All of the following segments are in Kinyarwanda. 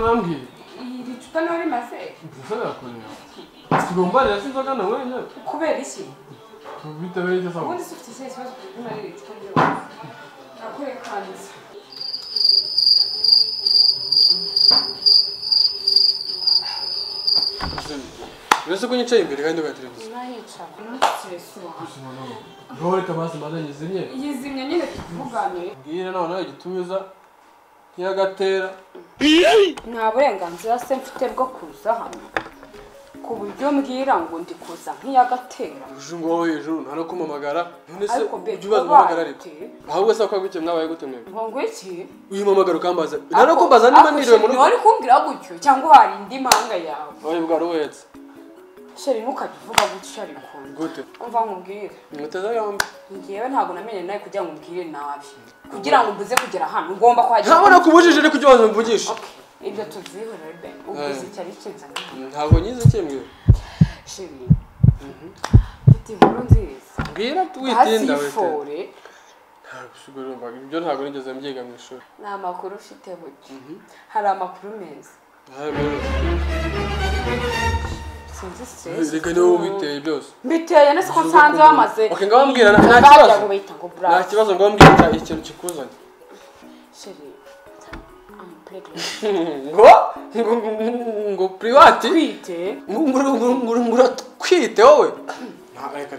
nambwiye iri cupa nawe rimaze ntuzabera kureba tugomba rero sinzoga na wenyine kubera iki bitewe n'icyo saba ubundi se ufite ikihe kibazo kuri iri cupa ryose nakwerekaniza uretse ko nyicaye imbere kandi ugatereviziyo nayicara ntukiresu wawe ngaho reka amazi maze yizimye yizimye nyine tuvugane mbwira nawe nawe igitumiza ntiyagatera nta burenganzira se mfite bwo kuza hano ku buryo mbwira ngo ndi kuza nk'iyagatera uje ngo wowe hejuru nta no kumamagara none se ariko be ujya ubaza umamagara ariko ahubwo se ko gutyo mwabaye gute mwebwe ngo iki uyimamagara ukambaza nta no kumbaza niba niriwe mu rugo wari kumbwira gutyo cyangwa hari indi mpanga yawe wowe bwari uhetse sheri ntukajya uvuga gutyo ariko gute umva nkubwire muteza yombi ngewe ntabwo namenye nawe kugira ngo umbwire nabi kugira ngo mbuze kugera hano ugomba kuhagera ntabona kubujije ariko ujya waza mvugisha ibyo tubyihorere be uguze icyari kinzana ntabwo nyize kimwe sheri mfite inkuru nziza mbwira witinda hasifore ibyo ntabwo nigeze mbyiga mu ishuri ni amakuru ufite buke hari amakuru meza sinzi stress reka niwe ubiteye byose mbiteye nese ko nsanze bamaze okay ngaho mbwira nta kibazo ngaho mbwira ikintu kikuzanye sheri ngo private twite twite wowe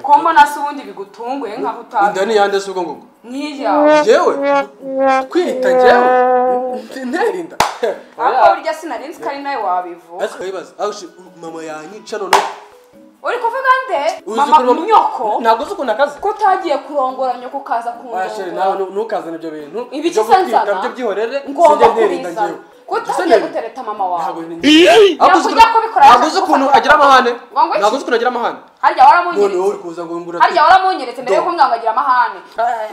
ko mbona se ubundi bigutunguye nkaho utazi inda ni yande se ubwo ngubwo nk'iyawe jewe twita jewe nterinda ariko burya sinarinzi ko ari nawe wabivuga ese wibaza aho mama yanyica none uri kuvuga nde mama nyoko ntabwo uzi ukuntu akazi ko utagiye kurongora nyoko kaza kundongora nawe ntukazane ibyo bintu ibiki se nzana byo byihorere ngomba kubizana ko utagiye gutereta mama wawe yakujya kubikora ntabwo uzi ukuntu agira amahane ntabwo uzi ukuntu agira amahane harya waramunyeretse none uri kuza ngo ngura harya waramunyeretse mbere yuko mwangagira amahane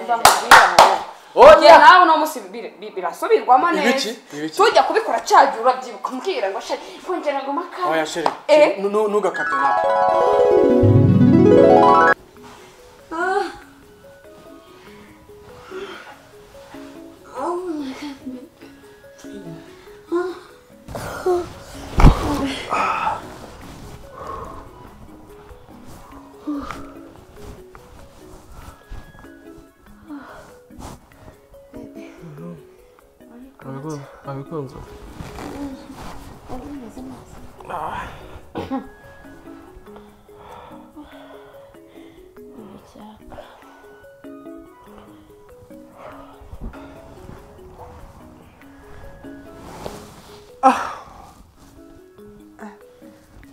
mva mubwira ngo oya nawe no musi birasubirwamo neza tujya kubikora cyagiye urabyibuka mbwira ngo sheri kongera ngo makara oya sheri ntugakabye nawe abikunze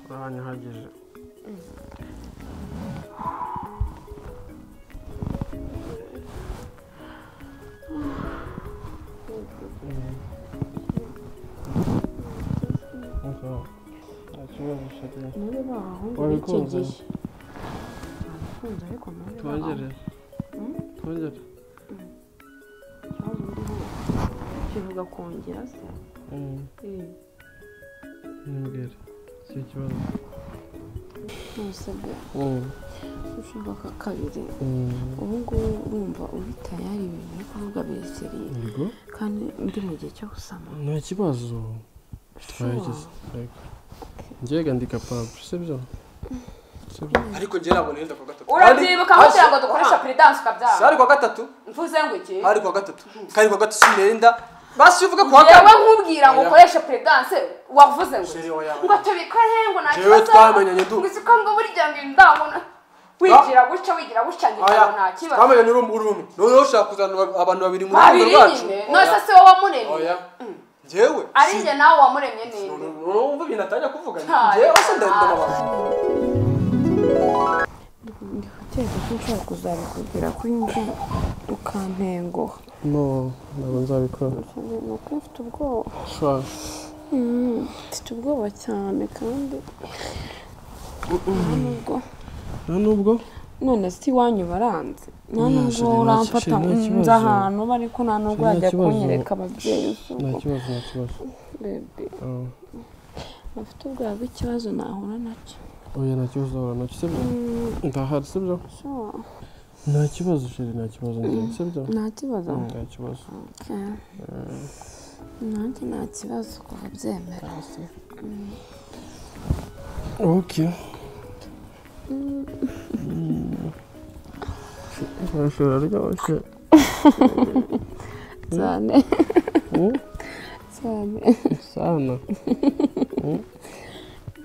uranyahagije muri bahungu b'iki gihe abakunze ariko muri twongere ikibazo uriho kivuga kongera se mbwira si ikibazo ntusabwe ushaka kabiri ubu ngubu urumva uri tayari ibintu uri kuvuga bireseriye kandi ndi mu gihe cyo gusama nta kibazo twagize njyega ndi capable sibyo ariko njye ntabwo nenda kwa gatatu urabyibuka kugira ngo dukoresha prudence ukabyara sari kwa gatatu mvuze ngo iki hari kwa gatatu kandi kwa gatatu sinenda basi uvuga kwa gatatu yewe nkubwira ngo ukoreshe prudence wavuze ngo tubikore ngo nta kibazo jewe twamenyanye ndu ngiziko ngo burya ngo ndabona wigira gutya ngo nta kibazo twamenyanye uri umwe none ushaka kuzana abantu babiri mu rukundo rwacu nose se wowe wamuremye jewe ari njye nawe wamuremye ninde numva ibintu atajya kuvuga jewe se ndenda mabanga ndikuteka ko nshobora kuzabikubwira kuri njye ukampenguha no ntabwo nzabikora nuko mfite ubwoba mfite ubwoba cyane kandi nta nubwo none si iwanyu baranze nta nubwo uramfata nza ahantu bari ko nta nubwo urajya kunyereka ababyeyi nta kibazo bebe bafite ubwoba bw'ikibazo nahura nacyo oya nta kibazo ahura nacyo sibyo ndahari sibyo nta kibazo sheri nta kibazo sibyo nta kibazo nta kibazo nanjye nta kibazo kuva byemera. Okay. Urashobora rwose. Cyane. Cyane. Sana.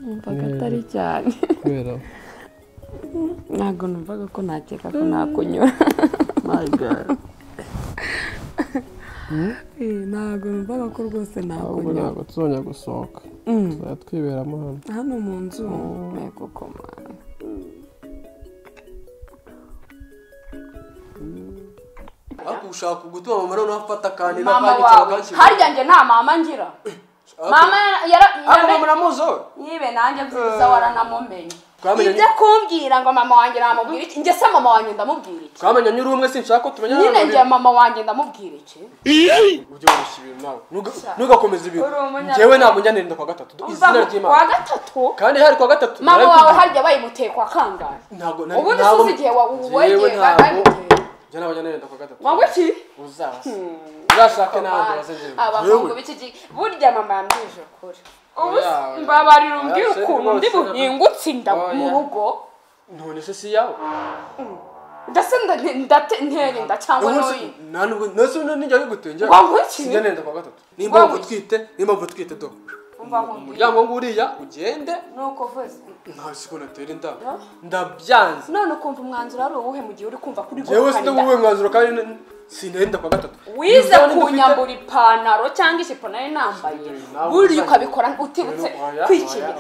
Numvaga atari cyane. Kubera ntabwo numvaga ko nakeka ko nakunyura. My God. Ntabwo numvaga ko rwose nakunyura. Ntabwo tuzongera gusohoka. Twiberamo hano. Hano mu nzu. Yego koma. Ariko ushaka gutuma mama noneho afata kandi mama wawe harya njye nta mama ngira. Mama mama muramuzo yibe nanjye byiza waranamumenye. Ibyo kumbwira ngo mama wanjye namubwira iki? Njye se mama wanjye ndamubwira iki? Twamenya nyuri umwe sinshaka ko tumenya. Nyine njye mama wanjye ndamubwira iki? Ujye urishibira nawe. Nugakomeza ibintu. Njyewe namunyanenda kwa gatatu. Izina ry'Imana. Kwa gatatu? Kandi hari kwa gatatu. Mama wawe harya bayimuteye kwa kangahe? Ntago ubundi suzi igihe wegeye bayimuteye. Njye nabanyanenda kwa gatatu. Wangu iki? Uzasa. Uzashaka n'abandi bazenje. Abahungu b'iki burya mama yambije ukuri. Mbabarira umbwira ukuntu ndi buhingutse inda mu rugo. None se si yawe? Ndasenda ntera inda cyangwa noyi. Nanubwo nose n'injya bigutenje. Wangu iki? Sinyanenda kwa gatatu. Nimba mvutwite do. Umuryango nguriya ugende nuko vuze. Nta siko natera inda. Ndabyanze. None ukumva umwanzuro ari uwuhe mu gihe uri kumva kuri go. Yewe sinde uwuhe mwanzuro kandi sinenda kwa gatatu. Wize kunyambura ipantaro cyangwa ijipo nari nambaye. Buri ukabikora utibutse kwikira.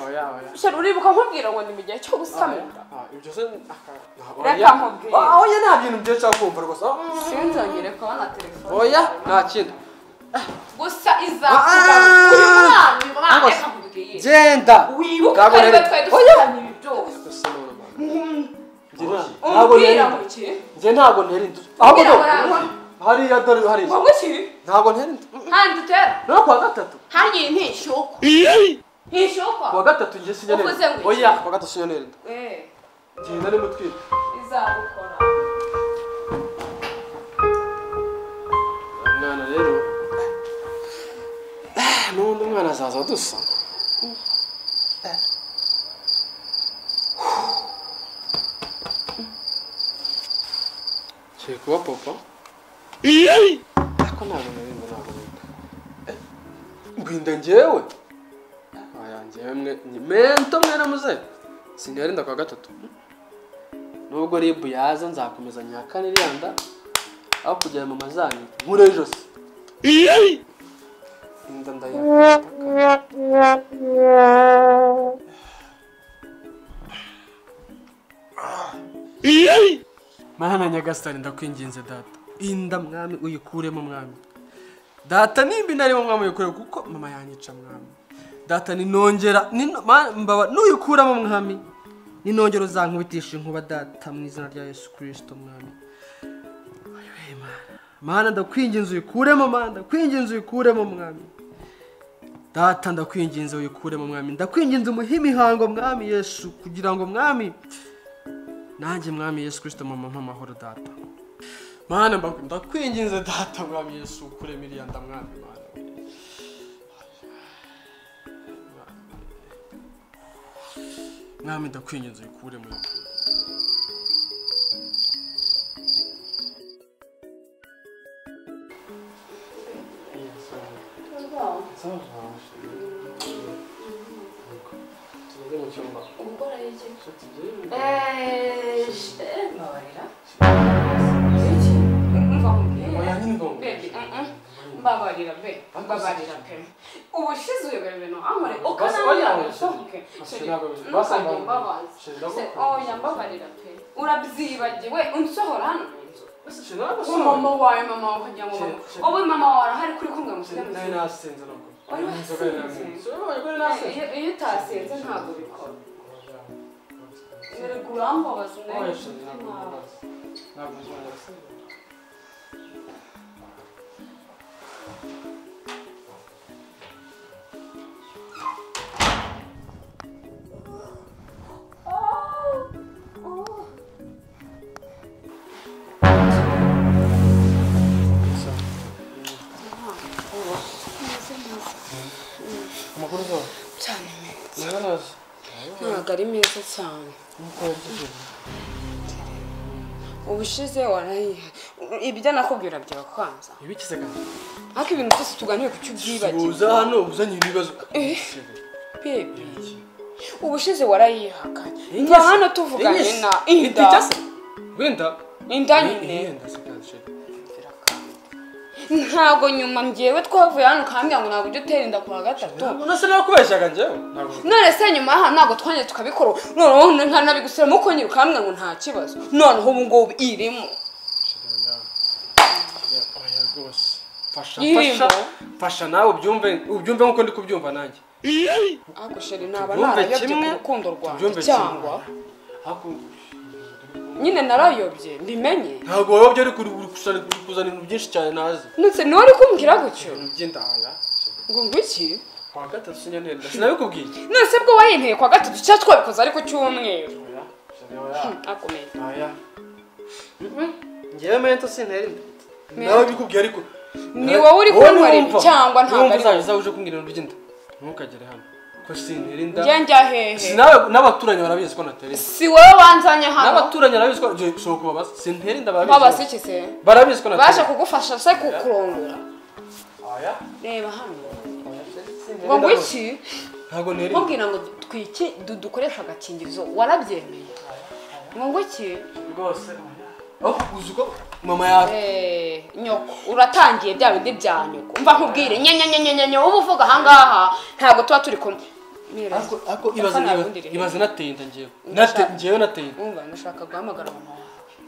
Shero uribuka nkubwira ngo ni mu gihe cyo gusamira. Ibyo se reka nkubwire. Oya nta bintu byo cyangwa kumva rwose. Sinzongere kubona telefone. Oya nta kintu. Gusa izakuba uri mwana reka nkubwire. Genda. Wibuka kare batwaye dusana ibi byose. Ntabwo ntera inda. Hariya dore hariya. Wangu iki? Ntabwo ntera inda. Handi tera. No kwa gatatu. Hariya ntishuko. Ntishuko. Kwa gatatu nje sinyanera. Oya kwa gatatu sinyanera inda. Genda ni mutwite. Izabukora. Mwana rero. N'undi mwana azaza dusa. Kuba papa ako ntabwo narinda ntabwo ngwinda njyewe njyewe ni mento mwene muze sinarinda kwa gatatu nubwo ribu yaza nzakomeza nyakane iranda aho kujya mu mazani nkure ejo se inda ndayaka Mana Nyagasani ndakwinginze data inda mwami uyikuremo mwami data nimba narimo mwami uyikuremo kuko mama yanyica mwami data ninongera mbaba nuyikuramo mwami ninongera uzankubitisha inkuba data mu izina rya Yesu Kristo mwami Mana ndakwinginze uyikuremo Mana ndakwinginze uyikuremo mwami data ndakwinginze uyikuremo mwami ndakwinginze umuhe imihango mwami Yesu kugira ngo mwami nanjye mwami Yesu Kristo mama amahoro data Mana ndakwinginze data mwami Yesu ukuremo iriya nda mwami Mana mwami ndakwinginze uyikuremo Mbabarira be mbabarira pe ubushize uyobera ibintu amore ukanamira sohoke oya mbabarira pe urabyibagiwe unsohora hano mama wawe mama wawe kugira ngo wowe mama wawe arahari kuri kumwe musore iyo utasenze ntabwo bikora urambabaza ntabwo ari meza cyane ubushize warayiha ibyo nakubwira byakwanza ibikize kandi ariko ibintu byose tuganiye ku cy'ubyibagiwe uza hano uzanye ibibazo bebe ubushize warayihakanye nta hano tuvuganye na inda inda nyine ntabwo nyuma njyewe twavuye hano ukambwira ngo ntabwo ujya utera inda ku wa gatatu nase nakubeshyaga njyewe none se nyuma aha ntabwo twongeye tukabikora noneho nkanabigusiramo ukongera ukambwira ngo nta kibazo noneho ubu ngubu irimo fasha nawe ubyumve nk'uko ndi kubyumva nanjye ariko sheri naba narayobye ku rukundo rwanjye cyangwa nyine narayobye mbimenye ntabwo wayobye ariko uri kuzana ibintu byinshi cyane nazi ndetse niwe uri kumbwira gutyo by'indaya ngo ngwiki kwa gatatu sinyanenda sinabikubwiye none se bwo wayinteye kwa gatatu cya twabikoze ariko cy'umweru akomeye ngewe mento sintera nawe bikubwiye ariko ni wowe uri kuntwara ibi cyangwa ntabwo ari wowe uzaje kumbwira ibintu by'inda ntukagere hano ko sintera inda njya hehe sinawe n'abaturanyi barabizi ko natera inda si wowe wanzanye hano n'abaturanyi barabizi ko shoko babaza sintera inda babaza iki se barabizi ko natera baje kugufasha se kukurongora reba hano ngo ngwiki ntabwo neri mubwira ngo twiki dukoresha agakingirizo warabyemeye ngo ngwiki rwose uzuko mama yawe nyoko uratangiye bya bindi bya nyoko umva nkubwire nyenyenyenyenye uba uvuga ahangaha ntabwo tuba turi kumwe ako ibaze nateye inda njyewe nateye inda umva ndashaka guhamagara mama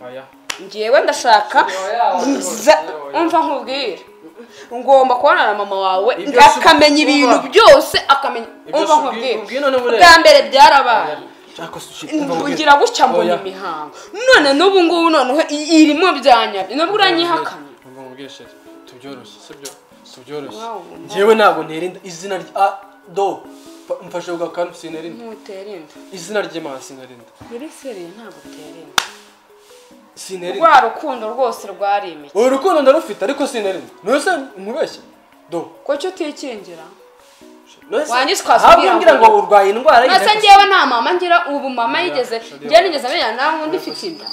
wawe njyewe ndashaka umva nkubwire ngomba kubona na mama wawe akamenya ibintu byose akamenya umva nkubwire bwa mbere byarabaye ugira gutya mbona imihango none n'ubu ngubu noneho irimo byanyabye nubwo uranyihakanye tubyoroshye sibyo tubyoroshye njyewe ntabwo ntera inda izina rya do mfashe ugakana sinera inda ntutera inda izina ry'Imana sinera inda biri seriye ntabwo utera inda sinera inda rwa rukundo rwose rwarimye uyu rukundo ndarufite ariko sinera inda nose nkubeshye do ko cyo utikingira wanditse twasubira ngo urwaye indwara yigeze nase ngewe nta mama ngira ubu mama yigeze ngiye nigeze amenya nawe undi ufite inda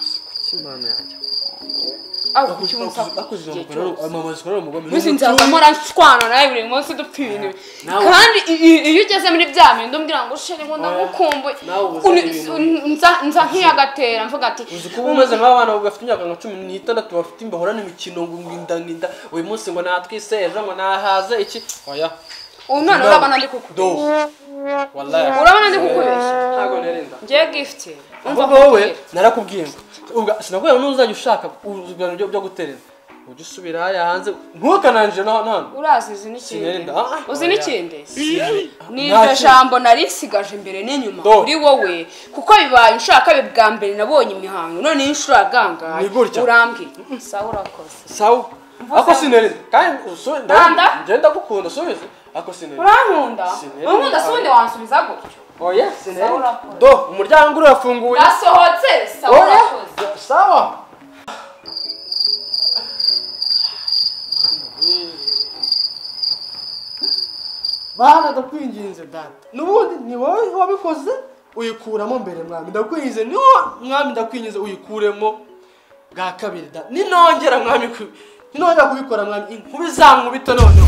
kimana yanjye aho kucyumva mama zikora umugome muzinzaza mpora nshwana nawe buri munsi dupfa ibintu kandi iyo ugeze muri bya bintu umbwira ngo sheri ngo ndagukumbuye nza nkiyagatera mvuga ati uzi kuba umeze nk'abana bafite imyaka nka 16 bafite imbahorana imikino ngo inda uyu munsi ngo natwiseje ngo nahaze iki oya none urabona ndi kukubesha wallahi urabona ndi kukubesha ntago nerenda ngiye gift umva wowe narakubwiye ubwa sinakubwira n'uzajya ushaka ubugano byo guterera ujye usubira haya hanze ntukananje none urazi izi n'ikindi uzi n'ikindi n'iryo jambo narisigaje imbere n'inyuma uri wowe kuko bibaye ushaka bwa mbere nabonye imihango none inshura gangaye urambwiye sawa urakoze sawa ako sinerinda kandi ngenda gukunda subize ako sinerinda urankunda unkunda sundi wansubiza gutyo oya sinerinda do umuryango urafunguye nasohotse sawa urakoze sawa bana ndakwinginze data nubundi ni wowe wabikoze uyikuramo mbere mwami ndakwinginze ni mwami ndakwinginze uyikuremo bwa kabiri da ninongera mwami ninongera kubikora mwami inkubi zankubita noneho